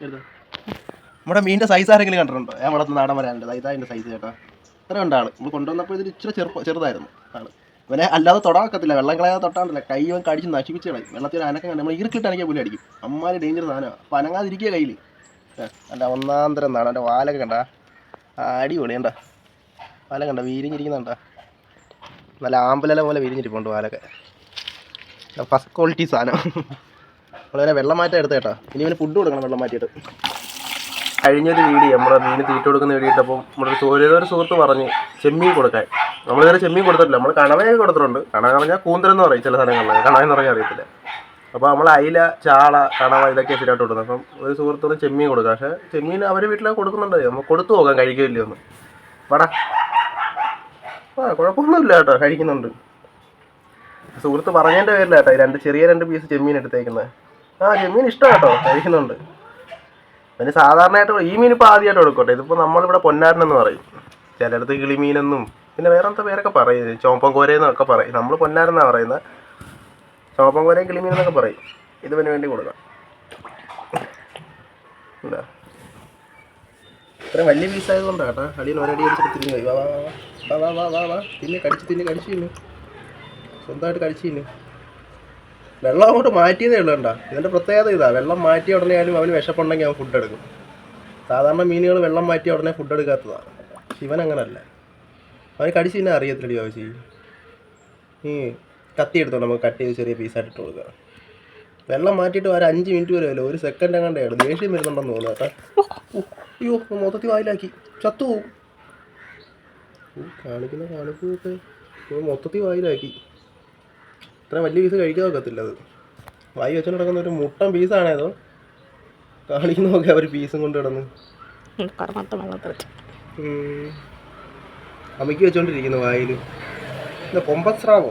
നമ്മുടെ മീനിൻ്റെ സൈസ് ആരെങ്കിലും കണ്ടിട്ടുണ്ടോ? ഞാൻ വളർത്തുന്ന നാടൻ വരാനുണ്ട്. ഇതാ എൻ്റെ സൈസ് കേട്ടോ. ഇത്ര ഉണ്ടാണ്. നമ്മൾ കൊണ്ടുവന്നപ്പോൾ ഇതിൽ ഇച്ചിരി ചെറുതായിരുന്നു ആള്. ഇവനെ അല്ലാതെ തൊടാക്കത്തില്ല. വെള്ളം കളയാതെ തൊട്ടാണ്ടല്ല കൈ ഇവൻ കടിച്ച് നശിപ്പിച്ച് കളയും. വെള്ളത്തിൽ അനക്കം കണ്ട് നമ്മൾ ഈർക്കിട്ട് അനക്കിയാൽ പോലും അടിക്കും. അമ്മാര് ഡേഞ്ചർ സാധനമാണ്. അപ്പം അനങ്ങാതിരിക്കുക കയ്യിൽ. അല്ല ഒന്നാന്തരം നാണ്. എൻ്റെ വാലൊക്കെ കണ്ട അടിപൊളി കണ്ട വാല കണ്ട വീരിഞ്ഞിരിക്കുന്നുണ്ട. നല്ല ആമ്പലല പോലെ വിരിഞ്ഞിരിപ്പുണ്ട് വാലൊക്കെ. ഫസ്റ്റ് ക്വാളിറ്റി സാധനം. നമ്മളിവനെ വെള്ളം മാറ്റം എടുത്ത കേട്ടോ. ഇനി ഇവന് ഫുഡ് കൊടുക്കണം വെള്ളം മാറ്റിയിട്ട്. കഴിഞ്ഞൊരു വീഡിയോ നമ്മുടെ മീന് തീറ്റ കൊടുക്കുന്ന വീഡിയോ നമ്മുടെ ഒരു സുഹൃത്ത് പറഞ്ഞ് ചെമ്മീൻ കൊടുക്കാൻ. നമ്മളിതുവരെ ചെമ്മീൻ കൊടുത്തിട്ടില്ല. നമ്മൾ കണവയൊക്കെ കൊടുത്തിട്ടുണ്ട്. കണവ പറഞ്ഞാൽ കൂന്തലെന്ന് പറയും ചില സ്ഥലങ്ങളിൽ. കണവെന്ന് പറഞ്ഞാൽ അറിയത്തില്ല. അപ്പോൾ നമ്മൾ അയില, ചാള, കണവ ഇതൊക്കെ ശരിയായിട്ട് കൊടുക്കുന്നത്. അപ്പം ഒരു സുഹൃത്തോട് ചെമ്മീൻ കൊടുക്കാം. പക്ഷേ ചെമ്മീൻ അവർ വീട്ടിലൊക്കെ കൊടുക്കുന്നുണ്ട്. നമ്മൾ കൊടുത്തു നോക്കാം കഴിക്കില്ലേ ഒന്ന്. വടാ കുഴപ്പമൊന്നുമില്ല കേട്ടോ, കഴിക്കുന്നുണ്ട്. സുഹൃത്ത് പറഞ്ഞതിൻ്റെ പേരില്ല കേട്ടോ ചെറിയ രണ്ട് പീസ് ചെമ്മീൻ എടുത്തേക്കുന്നത്. ചെമ്മീൻ ഇഷ്ടം കേട്ടോ, കഴിക്കുന്നുണ്ട്. പിന്നെ സാധാരണയായിട്ട് ഈ മീൻ ഇപ്പോൾ ആദ്യമായിട്ട് കൊടുക്കട്ടെ. ഇതിപ്പോൾ നമ്മളിവിടെ പൊന്നാരനെന്ന് പറയും, ചിലയിടത്ത് കിളിമീനെന്നും പിന്നെ വേറെന്താ പേരൊക്കെ പറയും, ചോപ്പൻ കോരയെന്നൊക്കെ പറയും. നമ്മൾ പൊന്നാരെന്നാണ് പറയുന്നത്. ചോപ്പൻ കോരയും കിളിമീനെന്നൊക്കെ പറയും. ഇതിന് വേണ്ടി കൊടുക്കാം. എന്താ ഇത്രയും വലിയ പീസായതുകൊണ്ടാണ് കേട്ടോ. അടിയിൽ ഒരടി അടിച്ചിട്ട് തിരിഞ്ഞു പോയി. വാ വാ വാ വാ വാ വാ വാ പിന്നെ കടിച്ച് തിന്നു സ്വന്തമായിട്ട് കഴിച്ചു തിന്നു. വെള്ളം അങ്ങോട്ട് മാറ്റിയതേ ഉള്ളൂ കേട്ടോ. ഇതിൻ്റെ പ്രത്യേകത ഇതാ, വെള്ളം മാറ്റിയ ഉടനെ ആയാലും അവന് വിശപ്പുണ്ടെങ്കിൽ അവൻ ഫുഡ് എടുക്കും. സാധാരണ മീനുകൾ വെള്ളം മാറ്റിയ ഉടനെ ഫുഡ് എടുക്കാത്തതാണ്. ശിവൻ അങ്ങനല്ല, അവന് കടിച്ച് തിന്നാൻ അറിയത്തില്ലടി ആവശ്യം. ഈ കത്തി എടുത്തോണ്ട് നമുക്ക് കട്ട് ചെയ്ത് ചെറിയ പീസായിട്ട് ഇട്ട് കൊടുക്കുക. വെള്ളം മാറ്റിയിട്ട് ഒരു 5 മിനിറ്റ് വരെ അല്ലോ, 1 സെക്കൻഡ് എങ്ങാണ്ടാണ്. ദേഷ്യം വരുന്നുണ്ടെന്ന് തോന്നുന്നു കേട്ടോ. അയ്യോ മൊത്തത്തിൽ വായിലാക്കി ചത്തു പോവും. കാണിക്കുന്ന കാണിക്കൊക്കെ മൊത്തത്തിൽ വായിലാക്കി. ഇത്ര വലിയ പീസ് കഴിക്കാൻ ഒക്കത്തില്ല. അത് വായി വെച്ചോണ്ട് കിടക്കുന്ന ഒരു മുട്ടൻ പീസാണേതോ. കാണിക്കുന്ന നോക്കി അവർ പീസും കൊണ്ട് കിടന്ന് അമ്മയ്ക്ക് വെച്ചോണ്ടിരിക്കുന്നു വായിൽ. പൊമ്പസ്രാവോ